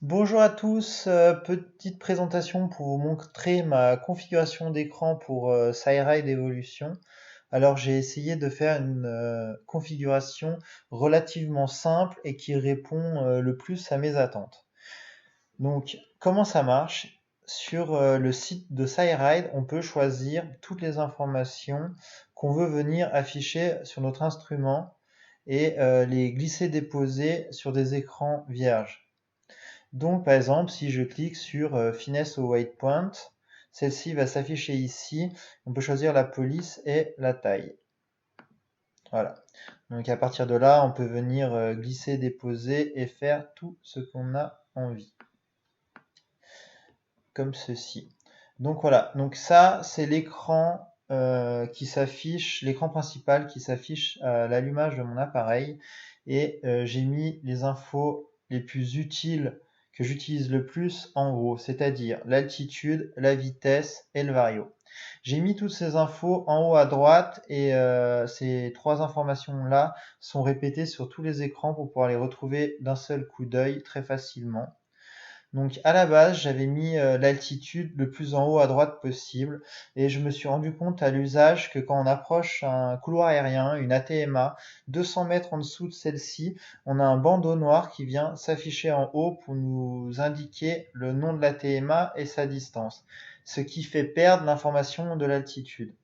Bonjour à tous, petite présentation pour vous montrer ma configuration d'écran pour SideRide Evolution. Alors j'ai essayé de faire une configuration relativement simple et qui répond le plus à mes attentes. Donc comment ça marche? Sur le site de SideRide, on peut choisir toutes les informations qu'on veut venir afficher sur notre instrument et les glisser-déposer sur des écrans vierges. Donc, par exemple, si je clique sur Finesse au White Point, celle-ci va s'afficher ici. On peut choisir la police et la taille. Voilà. Donc, à partir de là, on peut venir glisser, déposer et faire tout ce qu'on a envie. Comme ceci. Donc, voilà. Donc, ça, c'est l'écran qui s'affiche, l'écran principal qui s'affiche à l'allumage de mon appareil. Et j'ai mis les infos les plus utiles que j'utilise le plus en haut, c'est-à-dire l'altitude, la vitesse et le vario. J'ai mis toutes ces infos en haut à droite et ces trois informations-là sont répétées sur tous les écrans pour pouvoir les retrouver d'un seul coup d'œil très facilement. Donc à la base, j'avais mis l'altitude le plus en haut à droite possible et je me suis rendu compte à l'usage que quand on approche un couloir aérien, une ATMA, 200 mètres en dessous de celle-ci, on a un bandeau noir qui vient s'afficher en haut pour nous indiquer le nom de l'ATMA et sa distance, ce qui fait perdre l'information de l'altitude.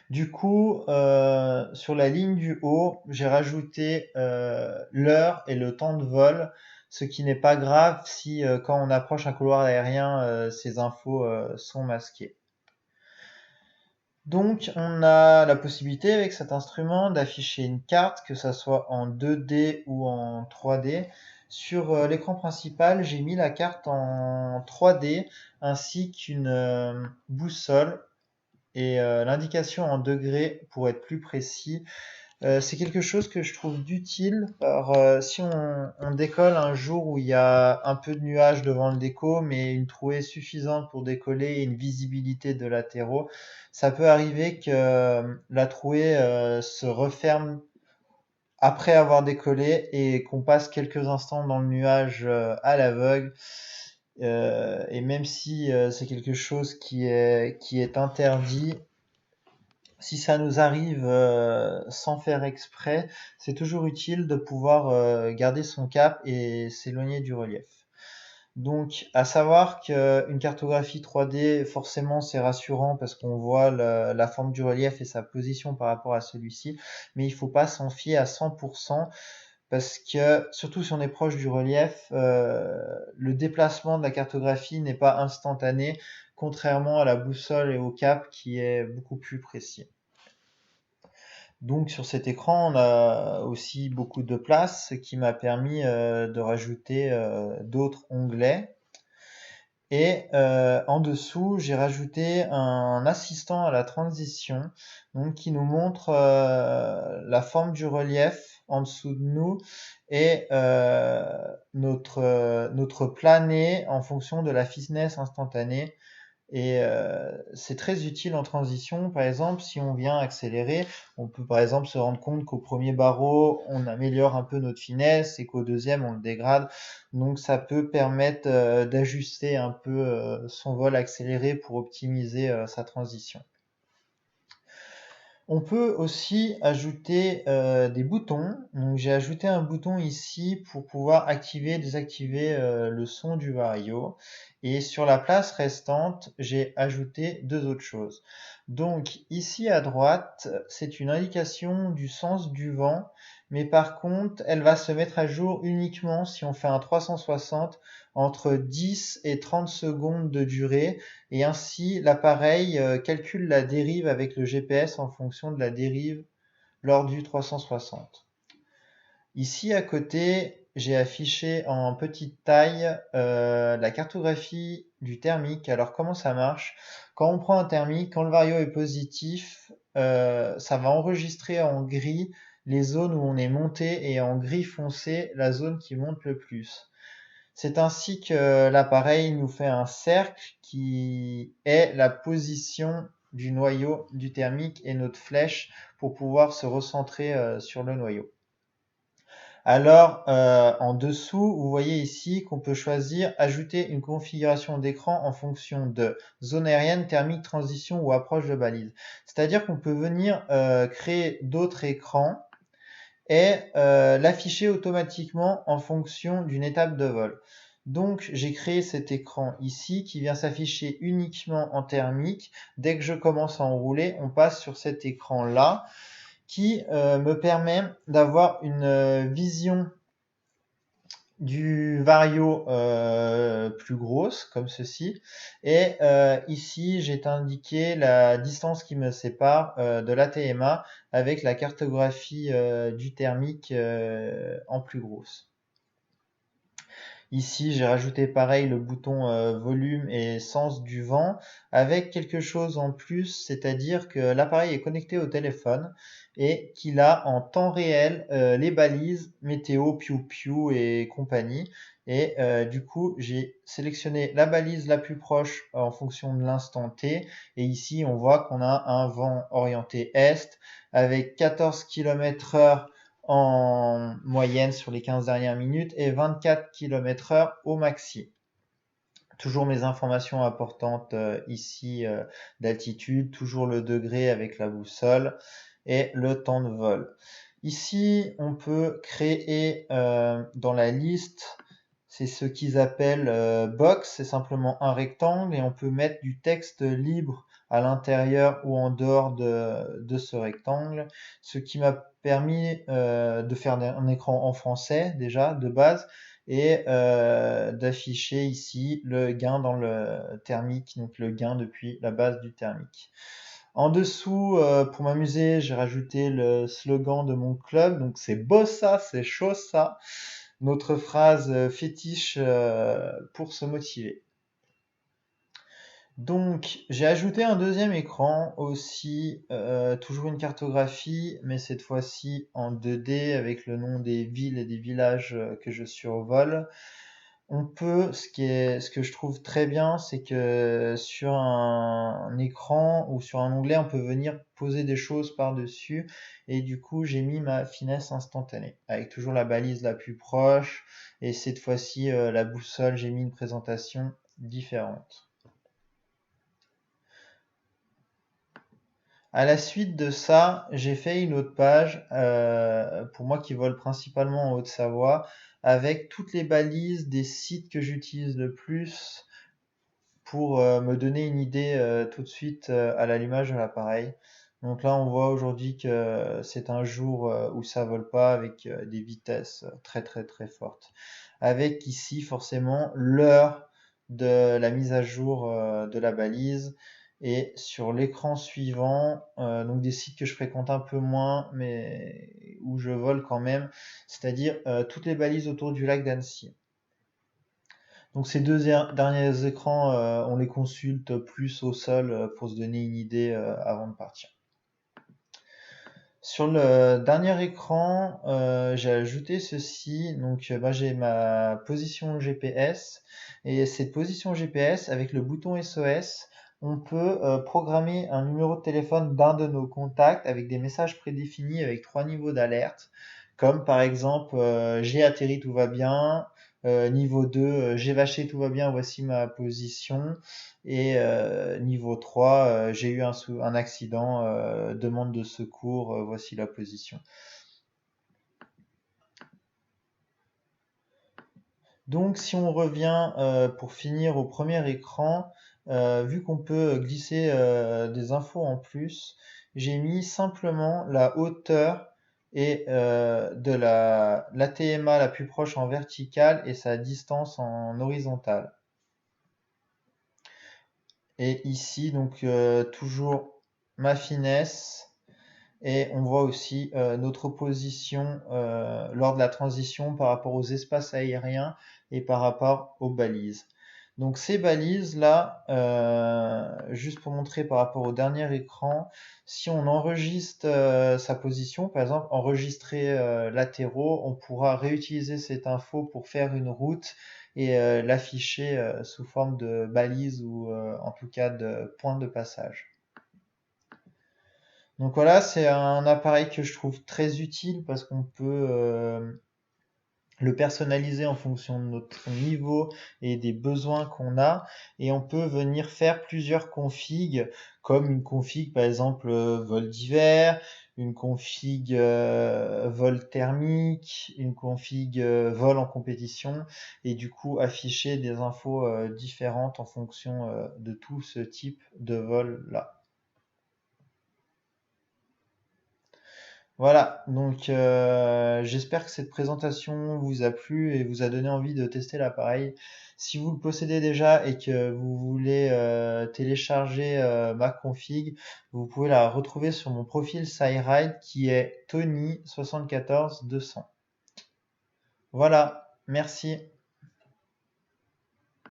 Du coup, sur la ligne du haut, j'ai rajouté l'heure et le temps de vol, ce qui n'est pas grave si quand on approche un couloir aérien, ces infos sont masquées. Donc, on a la possibilité avec cet instrument d'afficher une carte, que ça soit en 2D ou en 3D. Sur l'écran principal, j'ai mis la carte en 3D ainsi qu'une boussole et l'indication en degrés pour être plus précis. C'est quelque chose que je trouve d'utile. Alors, si on décolle un jour où il y a un peu de nuages devant le déco, mais une trouée suffisante pour décoller et une visibilité de latéraux, ça peut arriver que la trouée se referme après avoir décollé et qu'on passe quelques instants dans le nuage à l'aveugle. Et même si c'est quelque chose qui est interdit, si ça nous arrive sans faire exprès, c'est toujours utile de pouvoir garder son cap et s'éloigner du relief. Donc, à savoir qu'une cartographie 3D, forcément, c'est rassurant parce qu'on voit la forme du relief et sa position par rapport à celui-ci, mais il ne faut pas s'en fier à 100% parce que, surtout si on est proche du relief, le déplacement de la cartographie n'est pas instantané, contrairement à la boussole et au cap qui est beaucoup plus précis. Donc sur cet écran, on a aussi beaucoup de place, ce qui m'a permis de rajouter d'autres onglets. Et en dessous, j'ai rajouté un assistant à la transition, donc qui nous montre la forme du relief en dessous de nous et notre plané en fonction de la finesse instantanée. Et c'est très utile en transition. Par exemple, si on vient accélérer, on peut par exemple se rendre compte qu'au premier barreau, on améliore un peu notre finesse et qu'au deuxième, on le dégrade. Donc ça peut permettre d'ajuster un peu son vol accéléré pour optimiser sa transition. On peut aussi ajouter des boutons. Donc j'ai ajouté un bouton ici pour pouvoir activer et désactiver le son du vario. Et sur la place restante, j'ai ajouté deux autres choses. Donc ici à droite, c'est une indication du sens du vent, mais par contre, elle va se mettre à jour uniquement si on fait un 360 entre 10 et 30 secondes de durée et ainsi l'appareil calcule la dérive avec le GPS en fonction de la dérive lors du 360. Ici à côté, j'ai affiché en petite taille la cartographie du thermique. Alors comment ça marche? Quand on prend un thermique, quand le vario est positif, ça va enregistrer en gris les zones où on est monté et en gris foncé la zone qui monte le plus. C'est ainsi que l'appareil nous fait un cercle qui est la position du noyau du thermique et notre flèche pour pouvoir se recentrer sur le noyau. Alors, en dessous, vous voyez ici qu'on peut choisir ajouter une configuration d'écran en fonction de zone aérienne, thermique, transition ou approche de balise. C'est-à-dire qu'on peut venir créer d'autres écrans et l'afficher automatiquement en fonction d'une étape de vol. Donc j'ai créé cet écran ici qui vient s'afficher uniquement en thermique. Dès que je commence à enrouler, on passe sur cet écran-là qui me permet d'avoir une vision du vario plus grosse, comme ceci. Et ici, j'ai indiqué la distance qui me sépare de l'ATMA avec la cartographie du thermique en plus grosse. Ici, j'ai rajouté pareil le bouton volume et sens du vent avec quelque chose en plus, c'est-à-dire que l'appareil est connecté au téléphone et qu'il a en temps réel les balises météo, piou-piou et compagnie. Et du coup, j'ai sélectionné la balise la plus proche en fonction de l'instant T. Et ici, on voit qu'on a un vent orienté est avec 14 km/h en moyenne sur les 15 dernières minutes et 24 km/h au maxi. Toujours mes informations importantes ici d'altitude, toujours le degré avec la boussole et le temps de vol. Ici, on peut créer dans la liste, c'est ce qu'ils appellent box, c'est simplement un rectangle et on peut mettre du texte libre à l'intérieur ou en dehors de ce rectangle, ce qui m'a permis de faire un écran en français déjà de base et d'afficher ici le gain dans le thermique, donc le gain depuis la base du thermique. En dessous, pour m'amuser, j'ai rajouté le slogan de mon club, donc c'est beau ça, c'est chaud ça, notre phrase fétiche pour se motiver. Donc, j'ai ajouté un deuxième écran aussi, toujours une cartographie, mais cette fois-ci en 2D avec le nom des villes et des villages que je survole. On peut, ce que je trouve très bien, c'est que sur un écran ou sur un onglet, on peut venir poser des choses par-dessus. Et du coup, j'ai mis ma finesse instantanée avec toujours la balise la plus proche. Et cette fois-ci, la boussole, j'ai mis une présentation différente. À la suite de ça, j'ai fait une autre page, pour moi qui vole principalement en Haute-Savoie, avec toutes les balises des sites que j'utilise le plus pour me donner une idée tout de suite à l'allumage de l'appareil. Donc là, on voit aujourd'hui que c'est un jour où ça vole pas avec des vitesses très très très fortes. Avec ici forcément l'heure de la mise à jour de la balise. Et sur l'écran suivant, donc des sites que je fréquente un peu moins, mais où je vole quand même, c'est-à-dire toutes les balises autour du lac d'Annecy. Donc ces deux derniers écrans, on les consulte plus au sol pour se donner une idée avant de partir. Sur le dernier écran, j'ai ajouté ceci. Donc bah, j'ai ma position GPS et cette position GPS avec le bouton SOS, on peut programmer un numéro de téléphone d'un de nos contacts avec des messages prédéfinis avec 3 niveaux d'alerte, comme par exemple j'ai atterri, tout va bien. Niveau 2, j'ai vaché, tout va bien, voici ma position. Et niveau 3, j'ai eu un accident, demande de secours, voici la position. Donc si on revient pour finir au premier écran, vu qu'on peut glisser des infos en plus, j'ai mis simplement la hauteur et de la TMA la plus proche en verticale et sa distance en horizontale. Et ici, donc toujours ma finesse. Et on voit aussi notre position lors de la transition par rapport aux espaces aériens et par rapport aux balises. Donc ces balises-là, juste pour montrer par rapport au dernier écran, si on enregistre sa position, par exemple enregistrer latéraux, on pourra réutiliser cette info pour faire une route et l'afficher sous forme de balise ou en tout cas de point de passage. Donc voilà, c'est un appareil que je trouve très utile parce qu'on peut le personnaliser en fonction de notre niveau et des besoins qu'on a. Et on peut venir faire plusieurs configs, comme une config par exemple vol d'hiver, une config vol thermique, une config vol en compétition, et du coup afficher des infos différentes en fonction de tout ce type de vol là. Voilà, donc j'espère que cette présentation vous a plu et vous a donné envie de tester l'appareil. Si vous le possédez déjà et que vous voulez télécharger ma config, vous pouvez la retrouver sur mon profil SideRide qui est Tony74200. Voilà, merci.